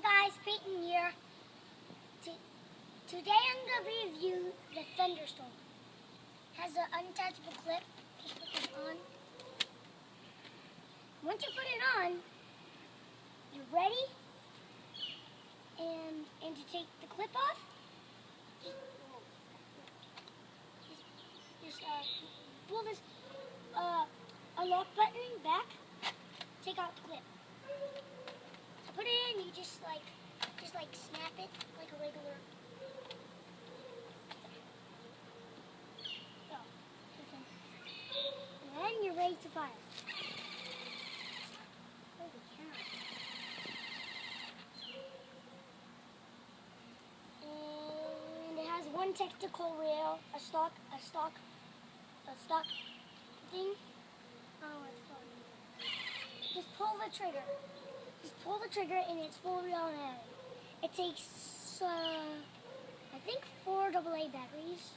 Hey guys, Peyton here. Today I'm going to review the Thunderstorm. It has an unattachable clip. Just put this on. Once you put it on, you're ready. And to take the clip off, just pull this unlock button back. Take out the clip. Put it in. You just like snap it like a regular. So, and then you're ready to fire. Holy cow! And it has one tactical rail, a stock thing. I don't know what it's called. Just pull the trigger. Just pull the trigger and it's fully automatic. It takes, I think 4 AA batteries.